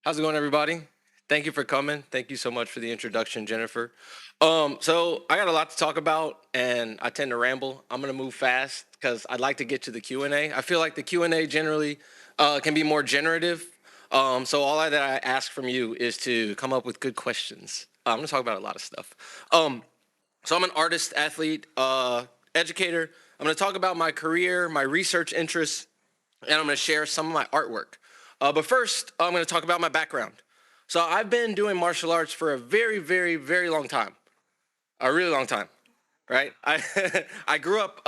How's it going, everybody? Thank you for coming. Thank you so much for the introduction, Jennifer. So I got a lot to talk about, and I tend to ramble. I'm gonna move fast because I'd like to get to the Q&A. I feel like the Q&A generally can be more generative. So that I ask from you is to come up with good questions. I'm gonna talk about a lot of stuff. So I'm an artist, athlete, educator. I'm gonna talk about my career, my research interests, and I'm going to share some of my artwork. But first, I'm going to talk about my background. So I've been doing martial arts for a very, very, very long time, a really long time, right? I grew up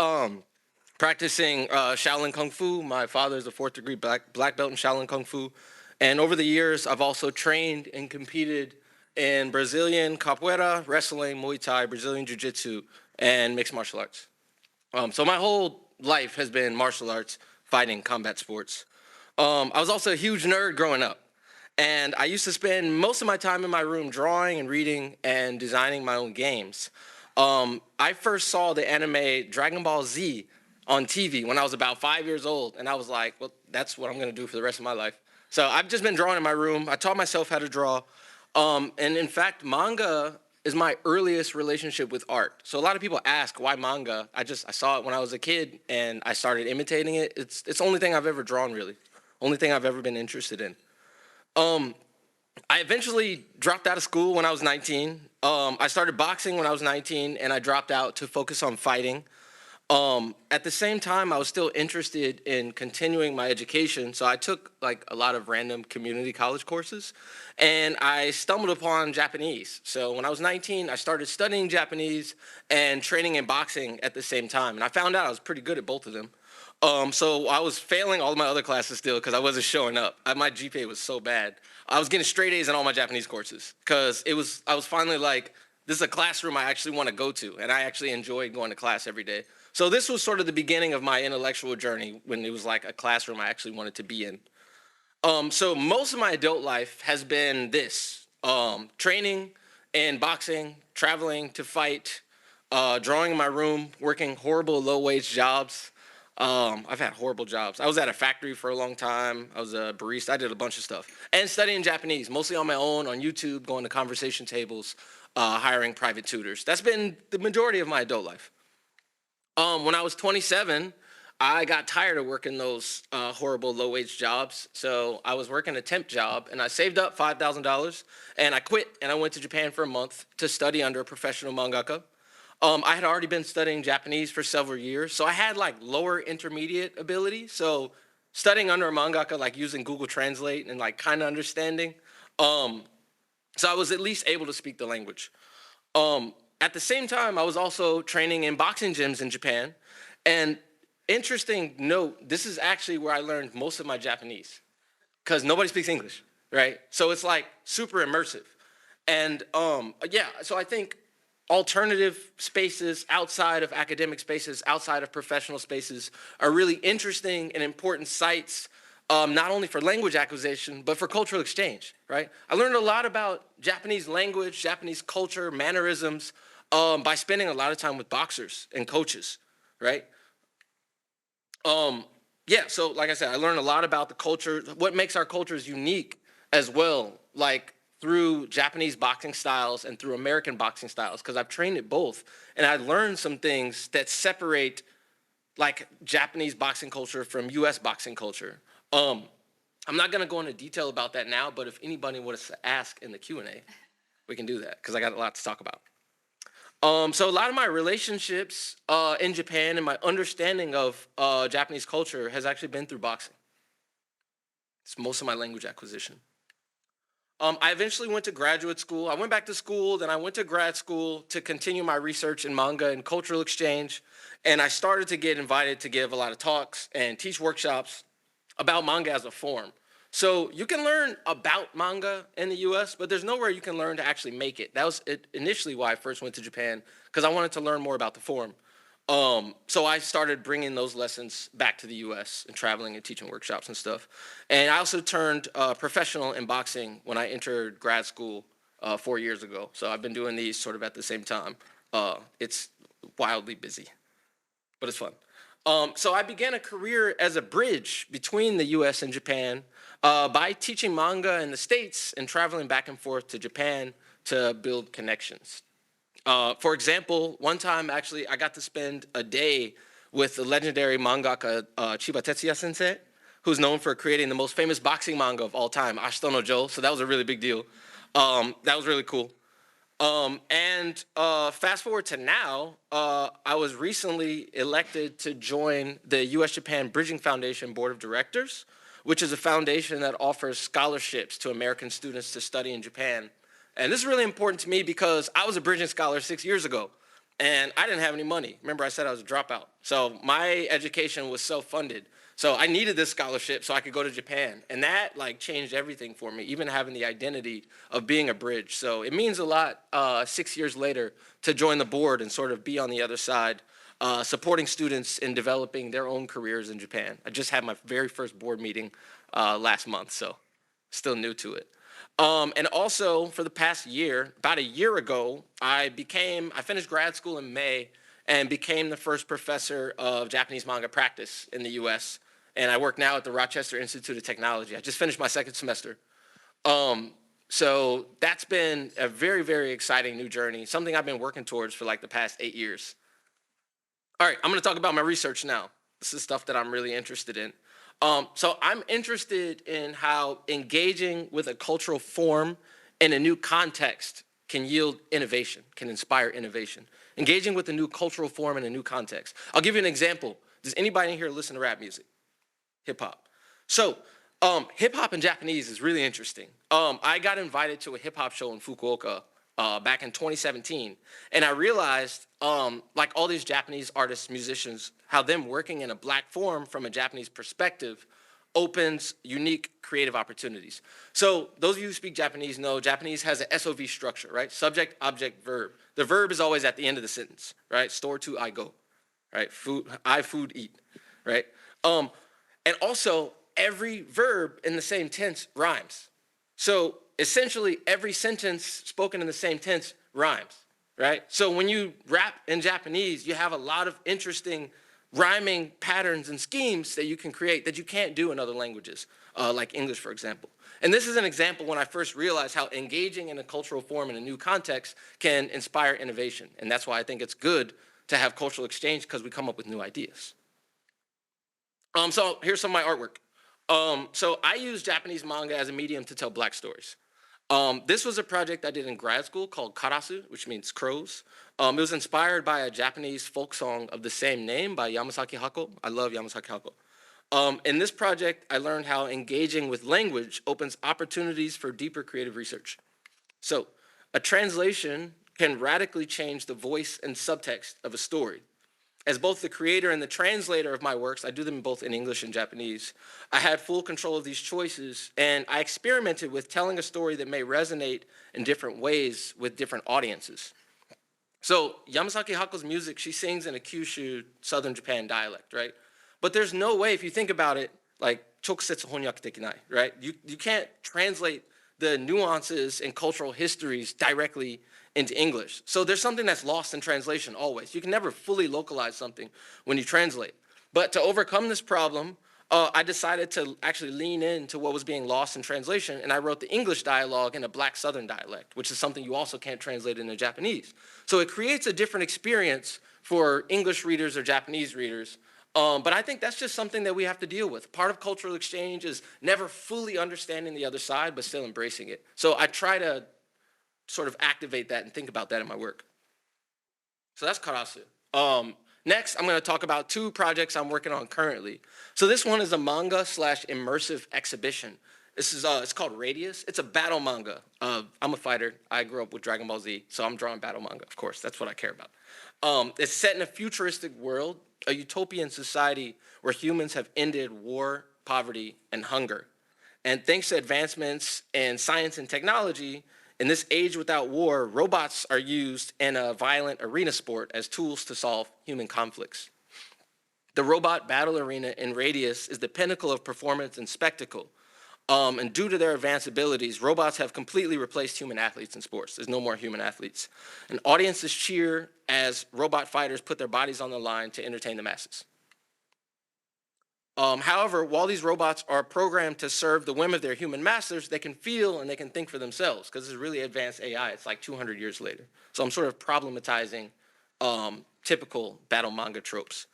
practicing Shaolin Kung Fu. My father is a fourth degree black belt in Shaolin Kung Fu. And over the years, I've also trained and competed in Brazilian capoeira, wrestling, Muay Thai, Brazilian Jiu Jitsu, and mixed martial arts. So my whole life has been martial arts, fighting, combat sports. I was also a huge nerd growing up. And I used to spend most of my time in my room drawing and reading and designing my own games. I first saw the anime Dragon Ball Z on TV when I was about 5 years old. And I was like, well, that's what I'm going to do for the rest of my life. So I've just been drawing in my room. I taught myself how to draw. And in fact, manga is my earliest relationship with art. So a lot of people ask why manga. I saw it when I was a kid and I started imitating it. It's the only thing I've ever drawn, really. Only thing I've ever been interested in. Um, I eventually dropped out of school when I was 19. I started boxing when I was 19 and I dropped out to focus on fighting. At the same time, I was still interested in continuing my education, so I took like a lot of random community college courses, and I stumbled upon Japanese. So when I was 19, I started studying Japanese and training in boxing at the same time, and I found out I was pretty good at both of them. So I was failing all of my other classes still because I wasn't showing up. My GPA was so bad. I was getting straight A's in all my Japanese courses because I was finally like, this is a classroom I actually want to go to, and I actually enjoyed going to class every day. So this was sort of the beginning of my intellectual journey when it was like a classroom I actually wanted to be in. So most of my adult life has been this, training and boxing, traveling to fight, drawing in my room, working horrible low-wage jobs. I've had horrible jobs. I was at a factory for a long time. I was a barista. I did a bunch of stuff. And studying Japanese, mostly on my own, on YouTube, going to conversation tables, hiring private tutors. That's been the majority of my adult life. When I was 27, I got tired of working those horrible low-wage jobs. So I was working a temp job, and I saved up $5,000, and I quit, and I went to Japan for a month to study under a professional mangaka. I had already been studying Japanese for several years, so I had like lower intermediate ability. So studying under a mangaka, like using Google Translate and like kind of understanding. Um, so I was at least able to speak the language. At the same time, I was also training in boxing gyms in Japan. And interesting note, this is actually where I learned most of my Japanese because nobody speaks English, right? So it's like super immersive. And yeah, so I think alternative spaces outside of academic spaces, outside of professional spaces, are really interesting and important sites, not only for language acquisition, but for cultural exchange, right? I learned a lot about Japanese language, Japanese culture, mannerisms, by spending a lot of time with boxers and coaches, right? Um, yeah, so like I said, I learned a lot about the culture, what makes our cultures unique as well, like through Japanese boxing styles and through American boxing styles, because I've trained at both. And I learned some things that separate like Japanese boxing culture from US boxing culture. Um, I'm not gonna go into detail about that now, but if anybody wants to ask in the Q&A, we can do that because I got a lot to talk about. So a lot of my relationships in Japan and my understanding of Japanese culture has actually been through boxing. It's most of my language acquisition. I eventually went to graduate school. I went back to school, then I went to grad school to continue my research in manga and cultural exchange. And I started to get invited to give a lot of talks and teach workshops about manga as a form. So you can learn about manga in the US, but there's nowhere you can learn to actually make it. That was initially why I first went to Japan, because I wanted to learn more about the form. So I started bringing those lessons back to the US and traveling and teaching workshops and stuff. And I also turned professional in boxing when I entered grad school 4 years ago. So I've been doing these sort of at the same time. It's wildly busy, but it's fun. So I began a career as a bridge between the US and Japan by teaching manga in the States and traveling back and forth to Japan to build connections. For example, one time actually I got to spend a day with the legendary mangaka Chiba Tetsuya sensei, who's known for creating the most famous boxing manga of all time, Ashito no Joe. So that was a really big deal. That was really cool. And fast forward to now, I was recently elected to join the U.S. Japan Bridging Foundation Board of Directors, which is a foundation that offers scholarships to American students to study in Japan. And this is really important to me because I was a bridging scholar 6 years ago, and I didn't have any money. Remember, I said I was a dropout. So my education was self-funded. So I needed this scholarship so I could go to Japan. And that like changed everything for me, even having the identity of being a bridge. So it means a lot 6 years later to join the board and sort of be on the other side, supporting students in developing their own careers in Japan. I just had my very first board meeting last month, so still new to it. And also for the past year, about a year ago, I finished grad school in May and became the first professor of Japanese manga practice in the US. And I work now at the Rochester Institute of Technology. I just finished my second semester. So that's been a very, very exciting new journey, something I've been working towards for like the past 8 years. All right, I'm gonna talk about my research now. This is stuff that I'm really interested in. So I'm interested in how engaging with a cultural form in a new context can yield innovation, can inspire innovation. Engaging with a new cultural form in a new context. I'll give you an example. Does anybody in here listen to rap music? Hip hop. So hip hop in Japanese is really interesting. I got invited to a hip hop show in Fukuoka back in 2017, and I realized, like all these Japanese artists, musicians, how them working in a black form from a Japanese perspective opens unique creative opportunities. So those of you who speak Japanese know Japanese has an SOV structure, right? Subject, object, verb. The verb is always at the end of the sentence, right? Store to, I go, right? Food, eat, right? And also, every verb in the same tense rhymes. So essentially, every sentence spoken in the same tense rhymes, right? So when you rap in Japanese, you have a lot of interesting rhyming patterns and schemes that you can create that you can't do in other languages, like English, for example. And this is an example when I first realized how engaging in a cultural form in a new context can inspire innovation. And that's why I think it's good to have cultural exchange, because we come up with new ideas. So here's some of my artwork. So I use Japanese manga as a medium to tell Black stories. This was a project I did in grad school called Karasu, which means crows. It was inspired by a Japanese folk song of the same name by Yamasaki Hako. I love Yamasaki Hako. In this project, I learned how engaging with language opens opportunities for deeper creative research. So a translation can radically change the voice and subtext of a story. As both the creator and the translator of my works, I do them both in English and Japanese, I had full control of these choices, and I experimented with telling a story that may resonate in different ways with different audiences. So Yamasaki Hako's music, she sings in a Kyushu, southern Japan dialect, right? But there's no way, if you think about it, like chokusetsu honyaku dekinai, right? You can't translate the nuances and cultural histories directly into English. So there's something that's lost in translation always. You can never fully localize something when you translate. But to overcome this problem, I decided to actually lean into what was being lost in translation, and I wrote the English dialogue in a Black Southern dialect, which is something you also can't translate into Japanese. So it creates a different experience for English readers or Japanese readers. But I think that's just something that we have to deal with. Part of cultural exchange is never fully understanding the other side, but still embracing it. So I try to sort of activate that and think about that in my work. So that's Karasu. Next, I'm going to talk about two projects I'm working on currently. So this one is a manga slash immersive exhibition. This is it's called Radius. It's a battle manga. I'm a fighter. I grew up with Dragon Ball Z, so I'm drawing battle manga. Of course, that's what I care about. It's set in a futuristic world, a utopian society where humans have ended war, poverty, and hunger. And thanks to advancements in science and technology, in this age without war, robots are used in a violent arena sport as tools to solve human conflicts. The robot battle arena in Radius is the pinnacle of performance and spectacle. And due to their advanced abilities, robots have completely replaced human athletes in sports. There's no more human athletes. And audiences cheer as robot fighters put their bodies on the line to entertain the masses. However, while these robots are programmed to serve the whim of their human masters, they can feel and they can think for themselves because this is really advanced AI. It's like 200 years later. So I'm sort of problematizing typical battle manga tropes.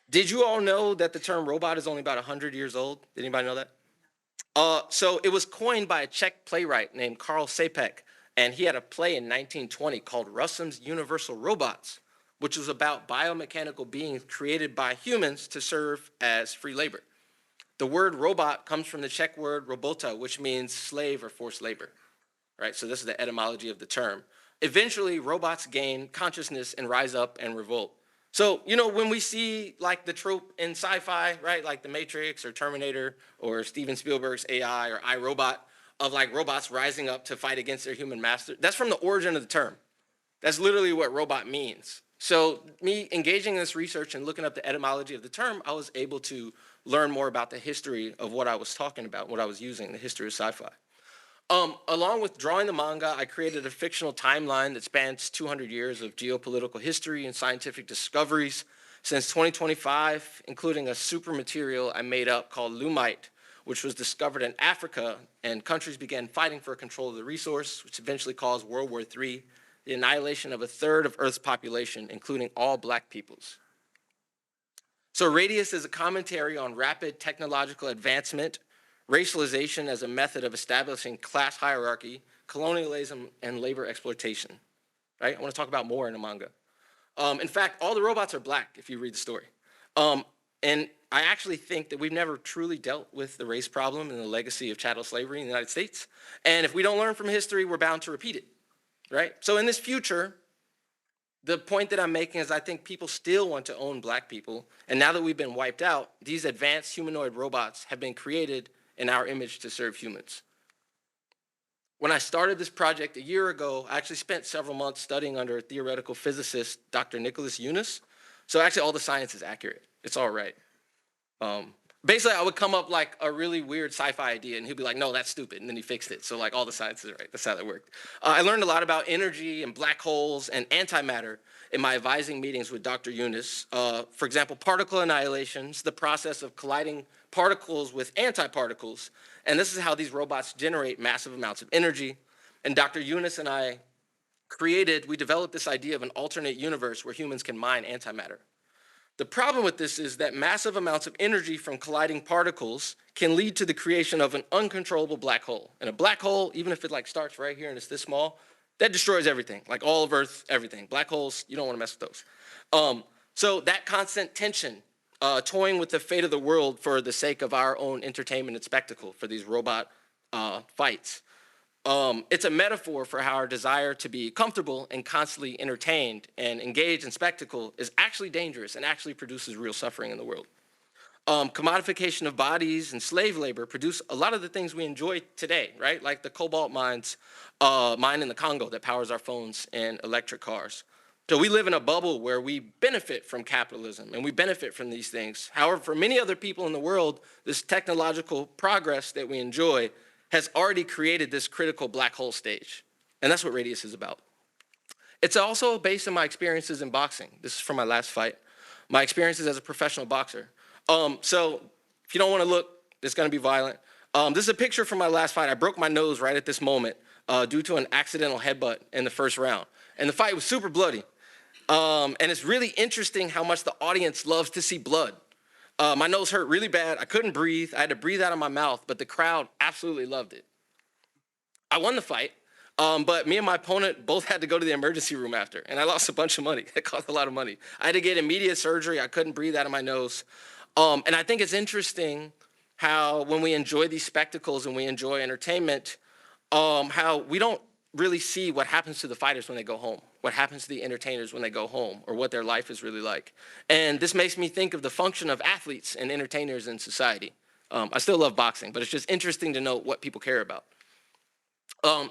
Did you all know that the term robot is only about 100 years old? Did anybody know that? So it was coined by a Czech playwright named Karl Čapek, and he had a play in 1920 called Russam's Universal Robots, which was about biomechanical beings created by humans to serve as free labor. The word robot comes from the Czech word robota, which means slave or forced labor, right? So this is the etymology of the term. Eventually, robots gain consciousness and rise up and revolt. So, when we see like the trope in sci-fi, right, like The Matrix or Terminator or Steven Spielberg's AI or iRobot, of like robots rising up to fight against their human master, that's from the origin of the term. That's literally what robot means. So me engaging in this research and looking up the etymology of the term, I was able to learn more about the history of what I was talking about, what I was using, the history of sci-fi. Along with drawing the manga, I created a fictional timeline that spans 200 years of geopolitical history and scientific discoveries since 2025, including a super material I made up called Lumite, which was discovered in Africa, and countries began fighting for control of the resource, which eventually caused World War III, the annihilation of a third of Earth's population, including all Black peoples. So Radius is a commentary on rapid technological advancement, racialization as a method of establishing class hierarchy, colonialism, and labor exploitation. Right? I want to talk about more in the manga. In fact, all the robots are Black if you read the story. And I actually think that we've never truly dealt with the race problem and the legacy of chattel slavery in the United States. And if we don't learn from history, we're bound to repeat it. Right? So in this future, the point that I'm making is I think people still want to own Black people. And now that we've been wiped out, these advanced humanoid robots have been created in our image to serve humans. When I started this project a year ago, I actually spent several months studying under a theoretical physicist, Dr. Nicholas Eunice. So actually all the science is accurate. It's all right. Basically, I would come up like a really weird sci-fi idea, and he'd be like, no, that's stupid, and then he fixed it. So like all the science is right. That's how that worked. I learned a lot about energy and black holes and antimatter in my advising meetings with Dr. Eunice. For example, particle annihilations, the process of colliding particles with antiparticles, and this is how these robots generate massive amounts of energy. And Dr. Eunice and I we developed this idea of an alternate universe where humans can mine antimatter. The problem with this is that massive amounts of energy from colliding particles can lead to the creation of an uncontrollable black hole. And a black hole, even if it like starts right here and it's this small, that destroys everything, like all of Earth, everything. Black holes, you don't want to mess with those. So that constant tension, toying with the fate of the world for the sake of our own entertainment and spectacle for these robot fights. It's a metaphor for how our desire to be comfortable and constantly entertained and engaged in spectacle is actually dangerous and actually produces real suffering in the world. Commodification of bodies and slave labor produce a lot of the things we enjoy today, right? Like the cobalt mine in the Congo that powers our phones and electric cars. So we live in a bubble where we benefit from capitalism and we benefit from these things. However, for many other people in the world, this technological progress that we enjoy has already created this critical black hole stage. And that's what Radius is about. It's also based on my experiences in boxing. This is from my last fight. My experiences as a professional boxer. So if you don't want to look, it's going to be violent. This is a picture from my last fight. I broke my nose right at this moment due to an accidental headbutt in the first round. And the fight was super bloody. And it's really interesting how much the audience loves to see blood. My nose hurt really bad. I couldn't breathe. I had to breathe out of my mouth, but the crowd absolutely loved it. I won the fight, but me and my opponent both had to go to the emergency room after, and I lost a bunch of money. It cost a lot of money. I had to get immediate surgery. I couldn't breathe out of my nose. And I think it's interesting how when we enjoy these spectacles and we enjoy entertainment, how we don't really see what happens to the fighters when they go home, what happens to the entertainers when they go home, or what their life is really like. And this makes me think of the function of athletes and entertainers in society. I still love boxing, but it's just interesting to know what people care about.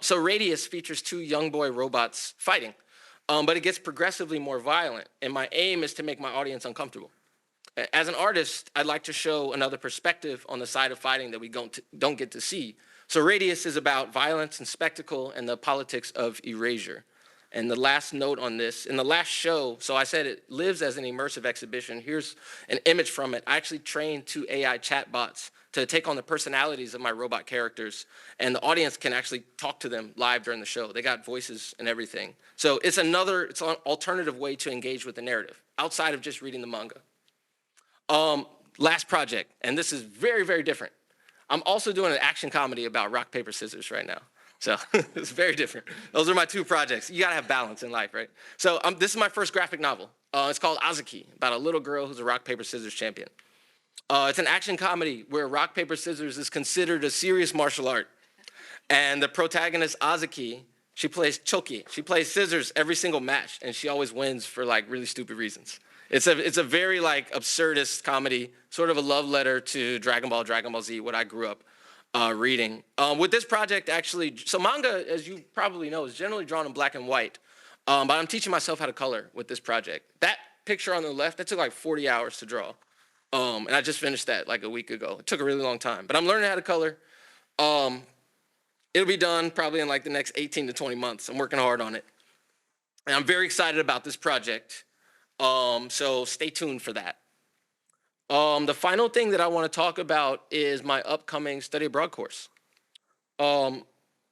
So Radius features two young boy robots fighting, but it gets progressively more violent, and my aim is to make my audience uncomfortable. As an artist, I'd like to show another perspective on the side of fighting that we don't get to see. So Radius is about violence and spectacle and the politics of erasure. And the last note on this, in the last show, so I said it lives as an immersive exhibition. Here's an image from it. I actually trained 2 AI chatbots to take on the personalities of my robot characters, and the audience can actually talk to them live during the show. They got voices and everything. So it's an alternative way to engage with the narrative outside of just reading the manga. Last project, and this is very, very different. I'm also doing an action comedy about rock, paper, scissors right now. So it's very different. Those are my 2 projects. You gotta have balance in life, right? So this is my first graphic novel. It's called Azuki, about a little girl who's a rock, paper, scissors champion. It's an action comedy where rock, paper, scissors is considered a serious martial art. And the protagonist, Azuki, she plays choki. She plays scissors every single match, and she always wins for like really stupid reasons. It's a very like absurdist comedy, sort of a love letter to Dragon Ball Z, what I grew up reading. With this project, actually, so manga, as you probably know, is generally drawn in black and white. But I'm teaching myself how to color with this project. That picture on the left, that took like 40 hours to draw. And I just finished that like a week ago. It took a really long time, but I'm learning how to color. It'll be done probably in like the next 18 to 20 months. I'm working hard on it. And I'm very excited about this project. So stay tuned for that. The final thing that I want to talk about is my upcoming study abroad course.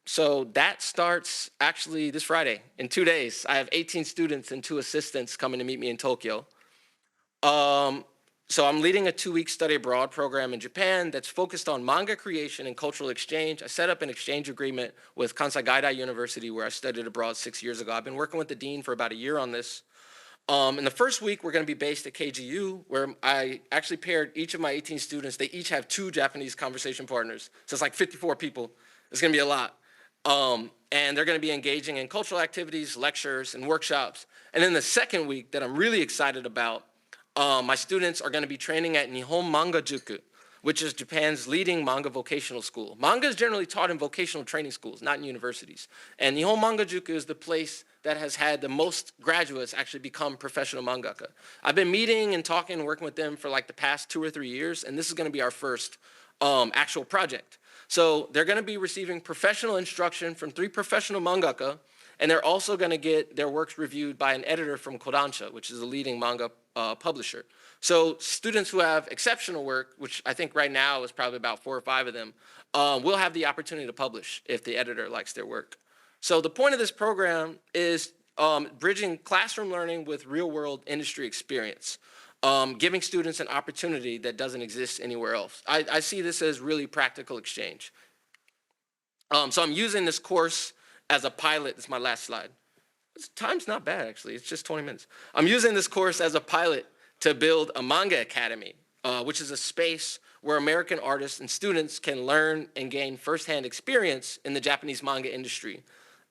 So that starts actually this Friday, in 2 days. I have 18 students and 2 assistants coming to meet me in Tokyo. So I'm leading a 2-week study abroad program in Japan that's focused on manga creation and cultural exchange. I set up an exchange agreement with Kansai Gaidai University, where I studied abroad 6 years ago. I've been working with the dean for about a year on this. In the first week, we're going to be based at KGU, where I actually paired each of my 18 students. They each have 2 Japanese conversation partners. So it's like 54 people. It's going to be a lot. And they're going to be engaging in cultural activities, lectures, and workshops. And then the second week that I'm really excited about, my students are going to be training at Nihon Manga Juku, which is Japan's leading manga vocational school. Manga is generally taught in vocational training schools, not in universities. And Nihon Manga Juku is the place that has had the most graduates actually become professional mangaka. I've been meeting and talking and working with them for like the past 2 or 3 years, and this is going to be our first actual project. So they're going to be receiving professional instruction from 3 professional mangaka, and they're also going to get their works reviewed by an editor from Kodansha, which is a leading manga publisher. So students who have exceptional work, which I think right now is probably about 4 or 5 of them, will have the opportunity to publish if the editor likes their work. So the point of this program is bridging classroom learning with real-world industry experience, giving students an opportunity that doesn't exist anywhere else. I see this as really practical exchange. So I'm using this course as a pilot. This is my last slide. Time's not bad, actually. It's just 20 minutes. I'm using this course as a pilot to build a manga academy, which is a space where American artists and students can learn and gain firsthand experience in the Japanese manga industry.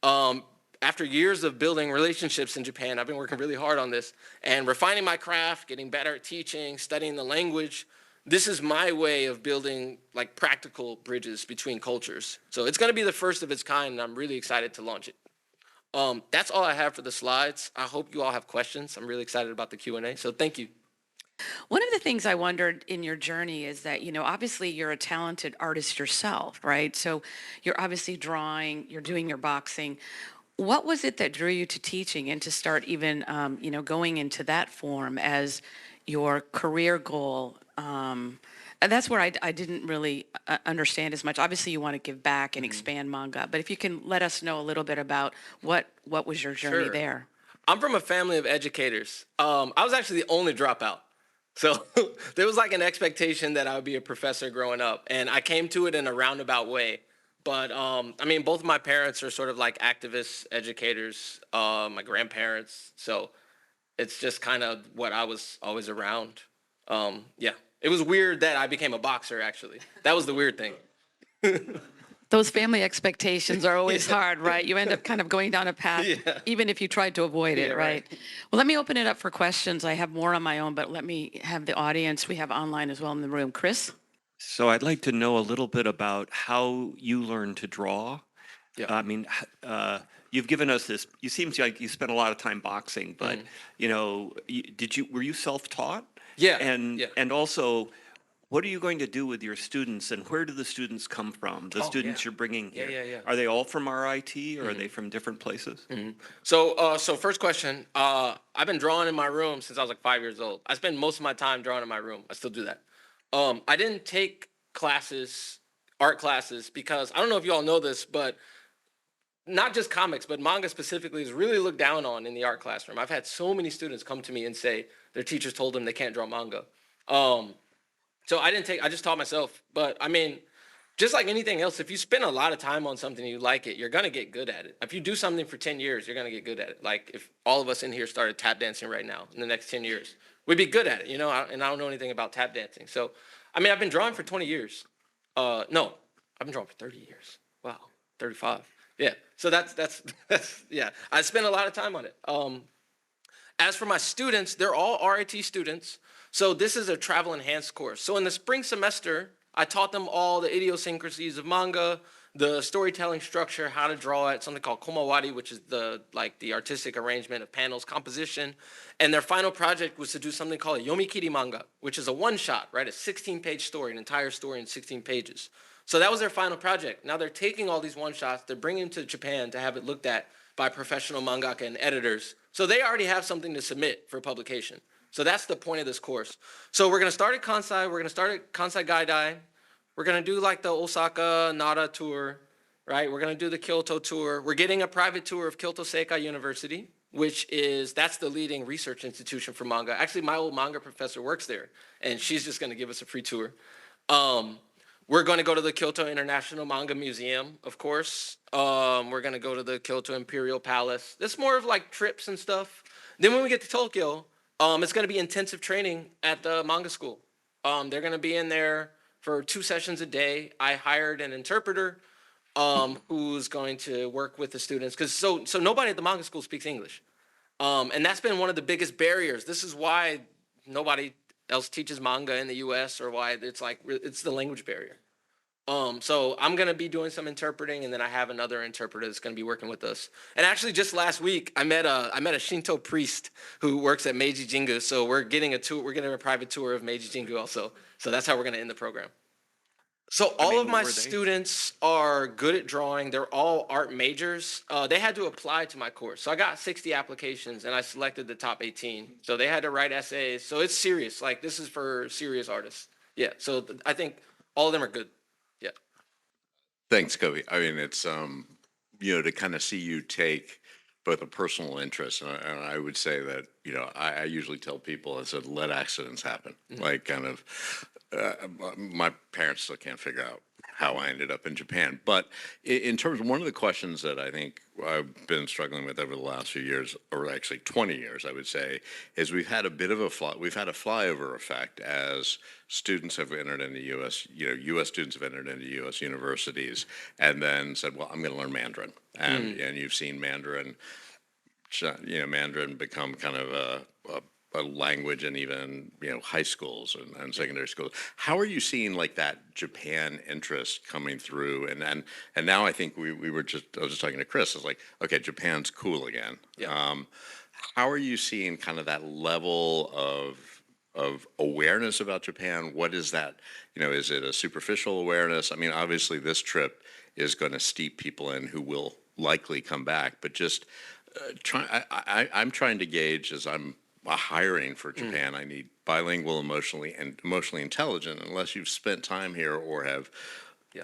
After years of building relationships in Japan, I've been working really hard on this and refining my craft, getting better at teaching, studying the language. This is my way of building like practical bridges between cultures. So it's going to be the first of its kind, and I'm really excited to launch it. That's all I have for the slides. I hope you all have questions. I'm really excited about the Q&A, so thank you. One of the things I wondered in your journey is that, obviously you're a talented artist yourself, right? So you're obviously drawing, you're doing your boxing. What was it that drew you to teaching and to start even, going into that form as your career goal? And that's where I didn't really understand as much. Obviously, you want to give back and expand manga, but if you can let us know a little bit about what was your journey there. I'm from a family of educators. I was actually the only dropout. So there was like an expectation that I would be a professor growing up, and I came to it in a roundabout way. But both of my parents are sort of like activists, educators, my grandparents. So it's just kind of what I was always around. Yeah. It was weird that I became a boxer, actually. That was the weird thing. Those family expectations are always hard, right? You end up kind of going down a path, even if you tried to avoid it, right? Well, let me open it up for questions. I have more on my own, but let me have the audience. We have online as well in the room. Chris? So I'd like to know a little bit about how you learned to draw. Yeah. You've given us this. You seem like you spent a lot of time boxing, but were you self-taught? Yeah. And also, What are you going to do with your students, and where do the students come from? The Oh, yeah. students you're bringing Yeah, here. yeah, yeah. Are they all from RIT, or are they from different places? So first question. I've been drawing in my room since I was like 5 years old. I spend most of my time drawing in my room. I still do that. I didn't take classes, art classes, because I don't know if you all know this, but not just comics, but manga specifically is really looked down on in the art classroom. I've had so many students come to me and say their teachers told them they can't draw manga. Um, so I didn't take. I just taught myself. But I mean, just like anything else, if you spend a lot of time on something and you like it, you're gonna get good at it. If you do something for 10 years, you're gonna get good at it. Like if all of us in here started tap dancing right now in the next 10 years, we'd be good at it, you know. And I don't know anything about tap dancing. So, I mean, I've been drawing for 20 years. No, I've been drawing for 30 years. Wow, 35. Yeah. So that's that's yeah. I spent a lot of time on it. As for my students, they're all RIT students. So this is a travel enhanced course. So in the spring semester, I taught them all the idiosyncrasies of manga, the storytelling structure, how to draw it, something called komawari, which is the artistic arrangement of panels, composition. And their final project was to do something called a yomikiri manga, which is a one shot, right? A 16-page story, an entire story in 16 pages. So that was their final project. Now they're taking all these one shots, they're bringing them to Japan to have it looked at by professional mangaka and editors. So they already have something to submit for publication. So that's the point of this course. So we're gonna start at Kansai, we're gonna start at Kansai Gaidai. We're gonna do like the Osaka Nara tour, right? We're gonna do the Kyoto tour. We're getting a private tour of Kyoto Seikai University, that's the leading research institution for manga. Actually, my old manga professor works there, and she's just gonna give us a free tour. Um, we're going to go to the Kyoto International Manga Museum, of course. We're going to go to the Kyoto Imperial Palace. It's more of like trips and stuff. Then when we get to Tokyo, it's going to be intensive training at the manga school. They're going to be in there for 2 sessions a day. I hired an interpreter who's going to work with the students because so nobody at the manga school speaks English, and that's been one of the biggest barriers. This is why nobody else teaches manga in the U.S. or why it's the language barrier. So I'm gonna be doing some interpreting, and then I have another interpreter that's gonna be working with us. And actually, just last week, I met a Shinto priest who works at Meiji Jingu. So we're getting a tour. We're getting a private tour of Meiji Jingu also. So that's how we're gonna end the program. So I all of mean, my were they? students are good at drawing. They're all art majors. They had to apply to my course. So I got 60 applications and I selected the top 18. So they had to write essays. So it's serious. Like this is for serious artists. Yeah. So I think all of them are good. Yeah. Thanks, Kofi. I mean, it's to kind of see you take both a personal interest, and I would say that I usually tell people, I said, let accidents happen. Like kind of, my parents still can't figure out how I ended up in Japan. But in terms of one of the questions that I think I've been struggling with over the last few years, or actually 20 years, I would say, is we've had a flyover effect as students have entered into U.S. U.S. students have entered into U.S. universities, and then said, well, I'm going to learn Mandarin, and you've seen Mandarin become kind of a language in even high schools and secondary schools. How are you seeing like that Japan interest coming through? And now I think I was just talking to Chris. It's like, okay, Japan's cool again. Yeah. How are you seeing kind of that level of awareness about Japan? What is that? Is it a superficial awareness? I mean, obviously this trip is going to steep people in who will likely come back, but just I'm trying to gauge as I'm hiring for Japan. I need bilingual, emotionally intelligent. Unless you've spent time here or have Yeah.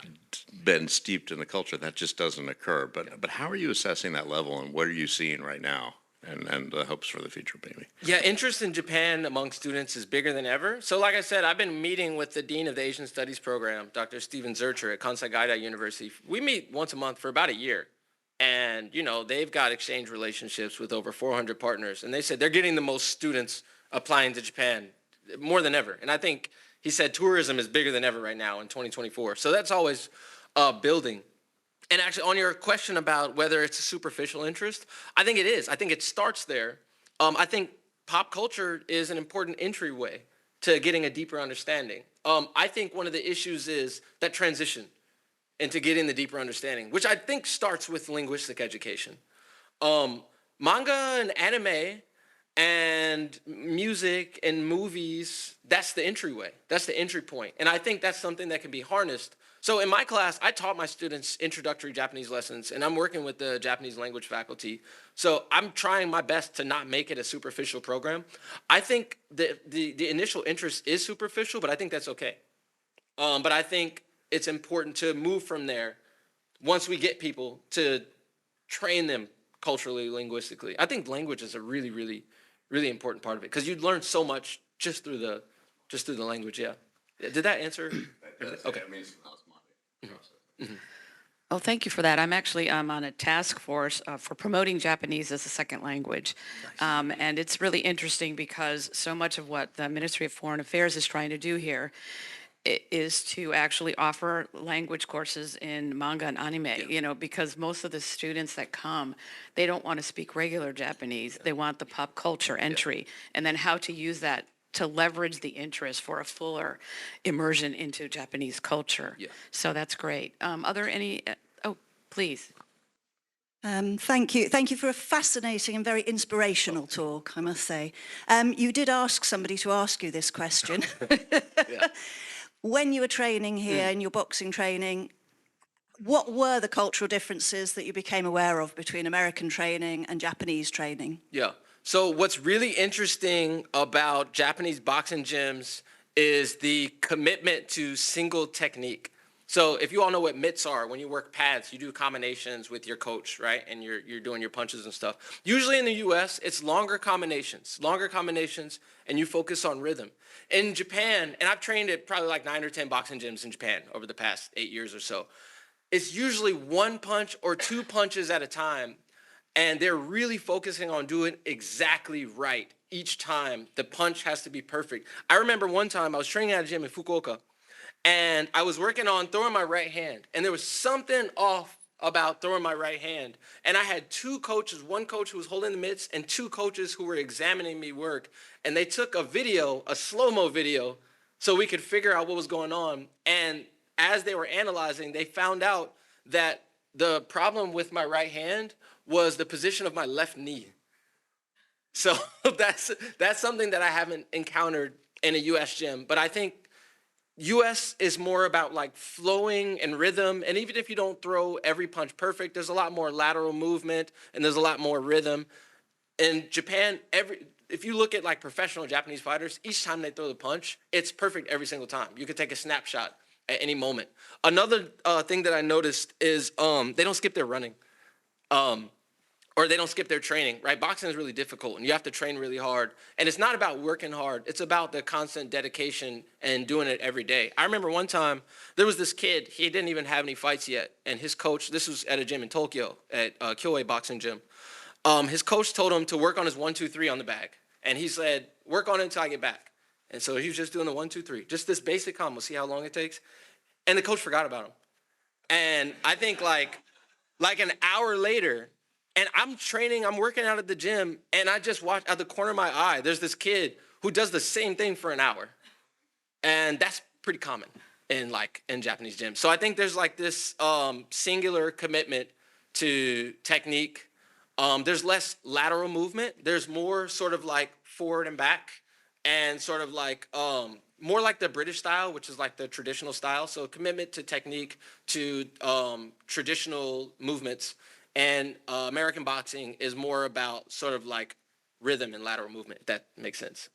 been steeped in the culture, that just doesn't occur. But how are you assessing that level, and what are you seeing right now, and the hopes for the future, maybe? Yeah, interest in Japan among students is bigger than ever. So like I said, I've been meeting with the Dean of the Asian Studies program, Dr. Steven Zurcher at Kansai Gaidai University. We meet once a month for about a year. And, they've got exchange relationships with over 400 partners. And they said they're getting the most students applying to Japan more than ever. And I think he said tourism is bigger than ever right now in 2024. So that's always building. And actually, on your question about whether it's a superficial interest, I think it is. I think it starts there. I think pop culture is an important entryway to getting a deeper understanding. I think one of the issues is that transition into getting the deeper understanding, which I think starts with linguistic education. Manga and anime and music and movies, that's the entryway. That's the entry point. And I think that's something that can be harnessed. So in my class, I taught my students introductory Japanese lessons, and I'm working with the Japanese language faculty. So I'm trying my best to not make it a superficial program. I think the initial interest is superficial, but I think that's okay. But I think it's important to move from there once we get people to train them culturally, linguistically. I think language is a really, really, really important part of it because you'd learn so much just through the language. Yeah. Did that answer? Okay. Oh, thank you for that. I'm actually on a task force for promoting Japanese as a second language. And it's really interesting because so much of what the Ministry of Foreign Affairs is trying to do here is to actually offer language courses in manga and anime, because most of the students that come, they don't want to speak regular Japanese. They want the pop culture entry, and then how to use that to leverage the interest for a fuller immersion into Japanese culture. Yeah. So that's great. Are there any, oh, please. Thank you. Thank you for a fascinating and very inspirational talk, I must say. You did ask somebody to ask you this question. Yeah. When you were training here in your boxing training, what were the cultural differences that you became aware of between American training and Japanese training? Yeah. So what's really interesting about Japanese boxing gyms is the commitment to single technique. So if you all know what mitts are, when you work pads, you do combinations with your coach, right? And you're doing your punches and stuff. Usually in the US, it's longer combinations, and you focus on rhythm. In Japan, and I've trained at probably like 9 or 10 boxing gyms in Japan over the past 8 years or so, it's usually one punch or two punches at a time, and they're really focusing on doing exactly right each time. The punch has to be perfect. I remember one time I was training at a gym in Fukuoka, and I was working on throwing my right hand, and there was something off about throwing my right hand. And I had two coaches, one coach who was holding the mitts and two coaches who were examining me work. And they took a video, a slow-mo video, so we could figure out what was going on. And as they were analyzing, they found out that the problem with my right hand was the position of my left knee. So that's something that I haven't encountered in a US gym. But I think US is more about like flowing and rhythm. And even if you don't throw every punch perfect, there's a lot more lateral movement and there's a lot more rhythm. In Japan, if you look at like professional Japanese fighters, each time they throw the punch, it's perfect every single time. You could take a snapshot at any moment. Another thing that I noticed is they don't skip their running. Or they don't skip their training, right? Boxing is really difficult, and you have to train really hard. And it's not about working hard. It's about the constant dedication and doing it every day. I remember one time, there was this kid, he didn't even have any fights yet, and his coach, this was at a gym in Tokyo, at Kyoei Boxing Gym. His coach told him to work on his 1-2-3 on the bag. And he said, work on it until I get back. And so he was just doing the 1-2-3, just this basic combo, see how long it takes? And the coach forgot about him. And I think like an hour later, and I'm working out at the gym, and I just watch out the corner of my eye, there's this kid who does the same thing for an hour. And that's pretty common in Japanese gyms. So I think there's like this singular commitment to technique. There's less lateral movement. There's more sort of like forward and back, and sort of like more like the British style, which is like the traditional style. So commitment to technique, to traditional movements. And American boxing is more about sort of like rhythm and lateral movement, if that makes sense.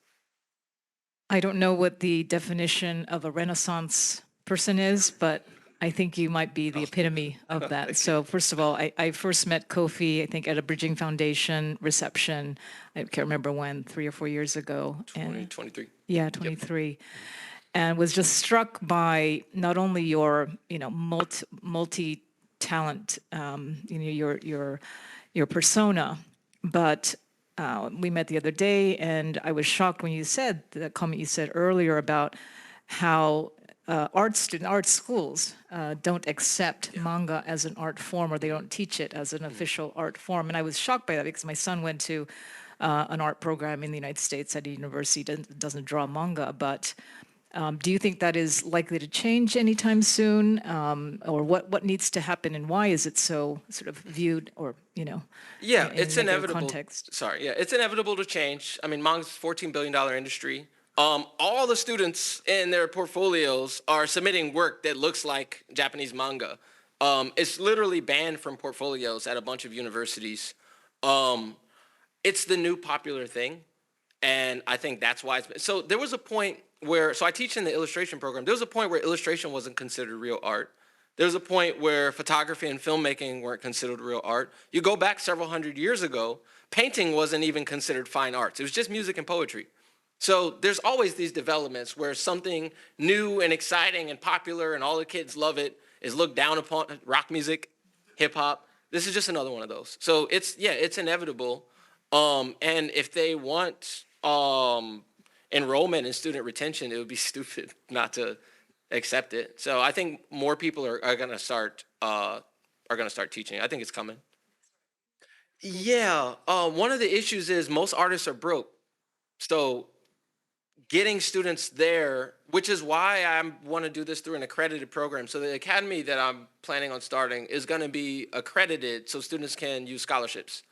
I don't know what the definition of a Renaissance person is, but I think you might be the epitome of that. So first of all, I first met Kofi, I think, at a Bridging Foundation reception. I can't remember when, 3 or 4 years ago. 2023. Yeah, 23. And was just struck by not only your, multi-talent, your persona, but we met the other day, and I was shocked when you said the comment you said earlier about how art schools don't accept manga as an art form, or they don't teach it as an official art form. And I was shocked by that because my son went to an art program in the United States at a university, doesn't draw manga, but Do you think that is likely to change anytime soon? Or what needs to happen and why is it so sort of viewed or, Yeah, in a it's negative inevitable. context? Sorry, yeah, it's inevitable to change. I mean, manga's a $14 billion industry. All the students in their portfolios are submitting work that looks like Japanese manga. It's literally banned from portfolios at a bunch of universities. Um, it's the new popular thing. And I think that's why so there was a point where, so I teach in the illustration program. There was a point where illustration wasn't considered real art. There was a point where photography and filmmaking weren't considered real art. You go back several hundred years ago, painting wasn't even considered fine arts. It was just music and poetry. So there's always these developments where something new and exciting and popular and all the kids love it is looked down upon. Rock music, hip hop. This is just another one of those. So it's inevitable. And if they want enrollment and student retention, it would be stupid not to accept it. So I think more people are gonna start teaching. I think it's coming. Yeah. One of the issues is most artists are broke. So getting students there, which is why I want to do this through an accredited program. So the academy that I'm planning on starting is going to be accredited so students can use scholarships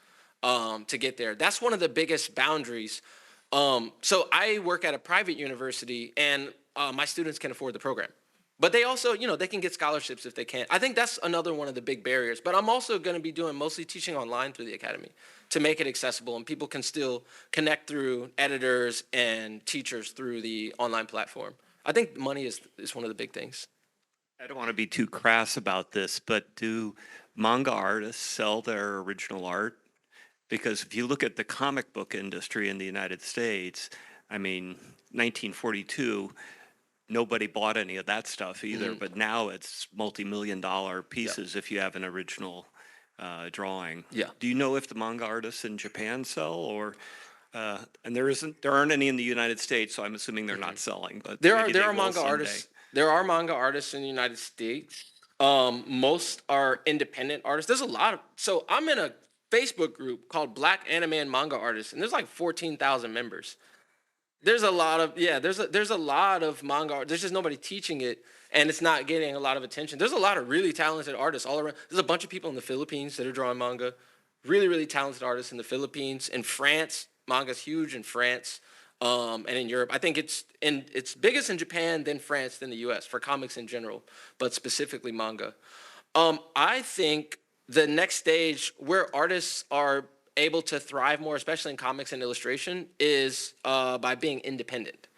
to get there. That's one of the biggest boundaries. So I work at a private university and my students can afford the program. But they also, they can get scholarships if they can't. I think that's another one of the big barriers. But I'm also going to be doing mostly teaching online through the academy to make it accessible, and people can still connect through editors and teachers through the online platform. I think money is one of the big things. I don't want to be too crass about this, but do manga artists sell their original art? Because if you look at the comic book industry in the United States, I mean, 1942, nobody bought any of that stuff either, but now it's multi-million-dollar pieces if you have an original drawing. Yeah. Do you know if the manga artists in Japan sell, or and there aren't any in the United States, so I'm assuming they're not selling. But There maybe are they will manga someday. artists. There are manga artists in the United States. Most are independent artists. There's a lot of, so I'm in a Facebook group called Black Anime and Manga Artists, and there's like 14,000 members. There's a lot of there's a lot of manga art. There's just nobody teaching it, and it's not getting a lot of attention. There's a lot of really talented artists all around. There's a bunch of people in the Philippines that are drawing manga. Really, really talented artists in the Philippines. In France, manga's huge in France, and in Europe. I think it's biggest in Japan, then France, then the U.S. for comics in general, but specifically manga. I think the next stage where artists are able to thrive more, especially in comics and illustration, is by being independent.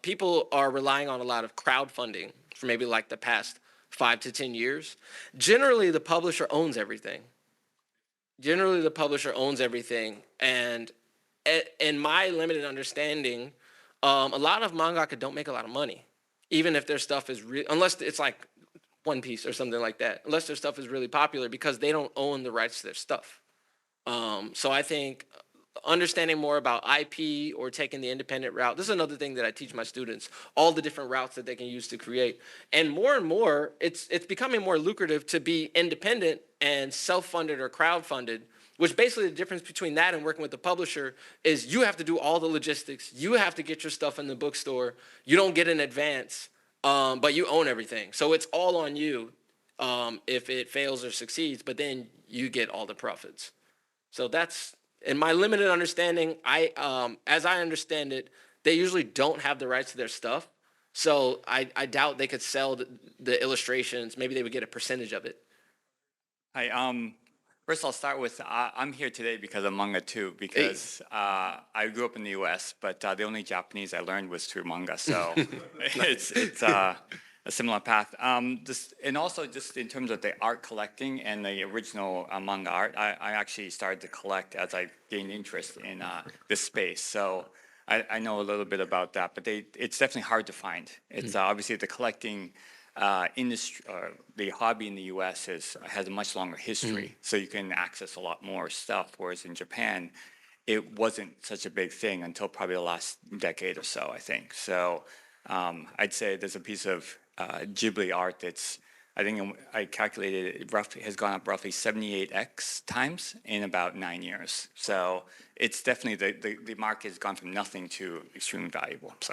People are relying on a lot of crowdfunding for maybe like the past 5 to 10 years. Generally, the publisher owns everything. And in my limited understanding, a lot of mangaka don't make a lot of money, even if their stuff is unless it's like One Piece or something like that, unless their stuff is really popular, because they don't own the rights to their stuff. So I think understanding more about IP or taking the independent route. This is another thing that I teach my students, all the different routes that they can use to create. And more, it's becoming more lucrative to be independent and self-funded or crowd-funded, which basically the difference between that and working with the publisher is you have to do all the logistics. You have to get your stuff in the bookstore. You don't get an advance, but you own everything. So it's all on you if it fails or succeeds, but then you get all the profits. So that's, in my limited understanding, as I understand it, they usually don't have the rights to their stuff. So I doubt they could sell the illustrations. Maybe they would get a percentage of it. Hi. First, I'll start with I'm here today because of manga too. Because I grew up in the U.S., but the only Japanese I learned was through manga. So it's a similar path. And also just in terms of the art collecting and the original manga art, I actually started to collect as I gained interest in this space. So I know a little bit about that, but it's definitely hard to find. It's obviously the collecting industry, the hobby in the U.S. has a much longer history, so you can access a lot more stuff. Whereas in Japan, it wasn't such a big thing until probably the last decade or so, I think. So I'd say there's a piece of Ghibli art that's I think I calculated it roughly has gone up roughly 78x times in about 9 years. So it's definitely the market has gone from nothing to extremely valuable. So,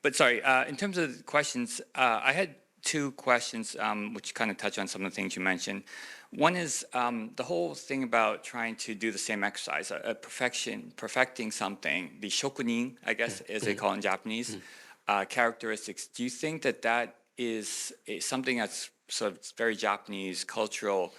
but sorry, in terms of the questions, I had two questions which kind of touch on some of the things you mentioned. One is the whole thing about trying to do the same exercise, perfecting something, the shokunin, I guess, as they call it in Japanese, characteristics. Do you think that that is something that's sort of very Japanese, cultural,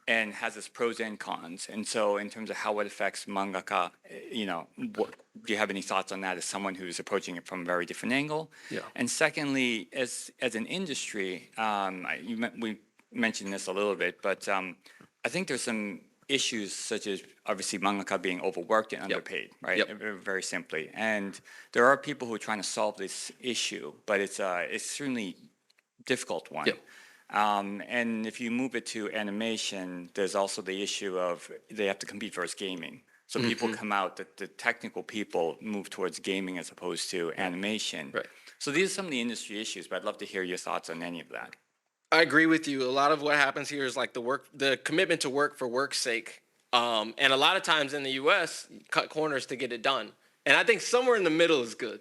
and has its pros and cons? And so in terms of how it affects mangaka, do you have any thoughts on that as someone who's approaching it from a very different angle? Yeah. And secondly, as an industry, we mentioned this a little bit, but I think there's some issues such as obviously mangaka being overworked and underpaid, right? Very simply. And there are people who are trying to solve this issue, but it's certainly difficult one. And if you move it to animation, there's also the issue of they have to compete versus gaming. So people come out, the technical people move towards gaming as opposed to animation. Right. So these are some of the industry issues, but I'd love to hear your thoughts on any of that. I agree with you. A lot of what happens here is like the commitment to work for work's sake. And a lot of times in the US, you cut corners to get it done. And I think somewhere in the middle is good,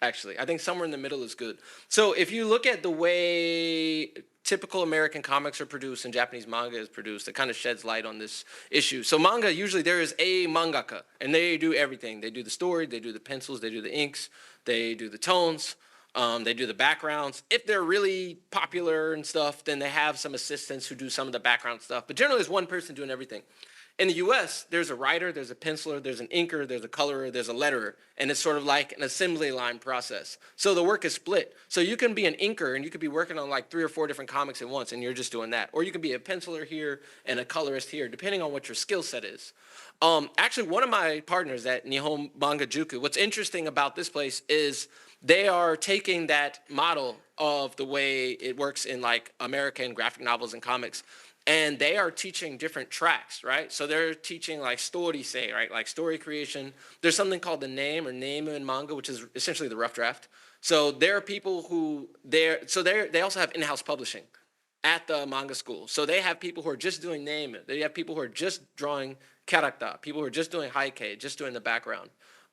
actually. I think somewhere in the middle is good. So if you look at the way typical American comics are produced and Japanese manga is produced, it kind of sheds light on this issue. So manga, usually there is a mangaka, and they do everything. They do the story, they do the pencils, they do the inks, they do the tones. They do the backgrounds. If they're really popular and stuff, then they have some assistants who do some of the background stuff. But generally, there's one person doing everything. In the US, there's a writer, there's a penciler, there's an inker, there's a colorer, there's a letterer. And it's sort of like an assembly line process. So the work is split. So you can be an inker and you could be working on like 3 or 4 different comics at once and you're just doing that. Or you can be a penciler here and a colorist here, depending on what your skill set is. Actually, one of my partners at Nihon Manga Juku, what's interesting about this place is they are taking that model of the way it works in like American graphic novels and comics, and they are teaching different tracks, right? So they're teaching like story say, right? Like story creation. There's something called the name in manga, which is essentially the rough draft. So there are people who they also have in-house publishing at the manga school. So they have people who are just doing name. They have people who are just drawing character, people who are just doing haikei, just doing the background.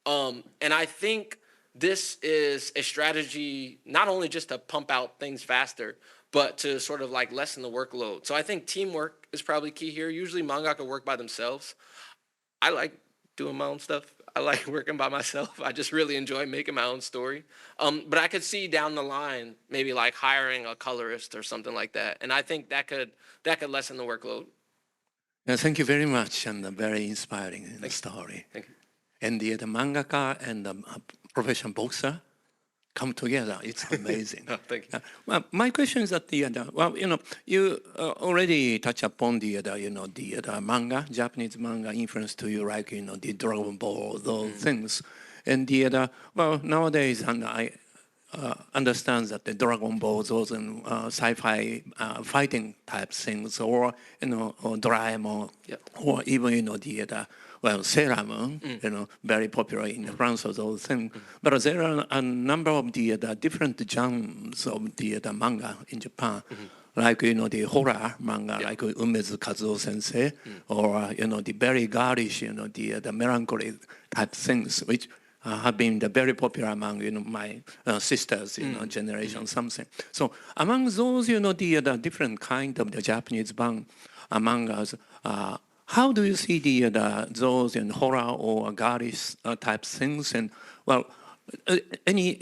And I think this is a strategy not only just to pump out things faster, but to sort of like lessen the workload. So I think teamwork is probably key here. Usually mangaka work by themselves. I like doing my own stuff. I like working by myself. I just really enjoy making my own story. But I could see down the line maybe like hiring a colorist or something like that. And I think that could lessen the workload. Thank you very much, and very inspiring story. Thank you. And the mangaka and the professional boxer come together. It's amazing. Oh, thank you. Well, my question is that you already touched upon the manga, Japanese manga influence to you, like the Dragon Ball, those things, and nowadays, and I understand that the Dragon Ball, those sci-fi fighting type things, or or Doraemon, or even Sailor Moon, very popular in France, or those things. But there are a number of the different genres of the manga in Japan. Like the horror manga, like Umezu Kazuo Sensei, or the very girlish, the melancholy type things, which have been very popular among my sisters, generation something. So among those, the different kind of the Japanese mangas, how do you see those in horror or girlish type things? And any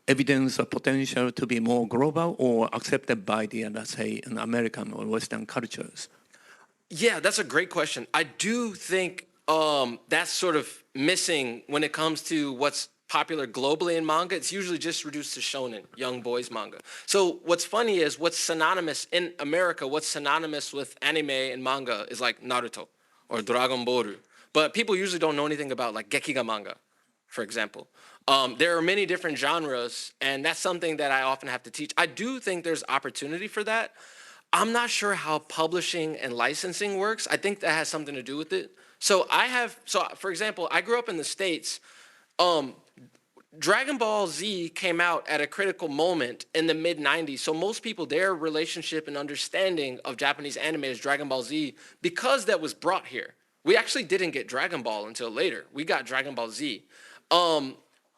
evidence or potential to be more global or accepted by the let's say in American or Western cultures? Yeah, that's a great question. I do think that's sort of missing when it comes to what's popular globally in manga. It's usually just reduced to shonen, young boys manga. So what's funny is what's synonymous in America, what's synonymous with anime and manga is like Naruto or Dragon Ball. But people usually don't know anything about like Gekiga manga, for example. There are many different genres, and that's something that I often have to teach. I do think there's opportunity for that. I'm not sure how publishing and licensing works. I think that has something to do with it. So for example, I grew up in the States. Dragon Ball Z came out at a critical moment in the mid 90s. So most people, their relationship and understanding of Japanese anime is Dragon Ball Z because that was brought here. We actually didn't get Dragon Ball until later. We got Dragon Ball Z.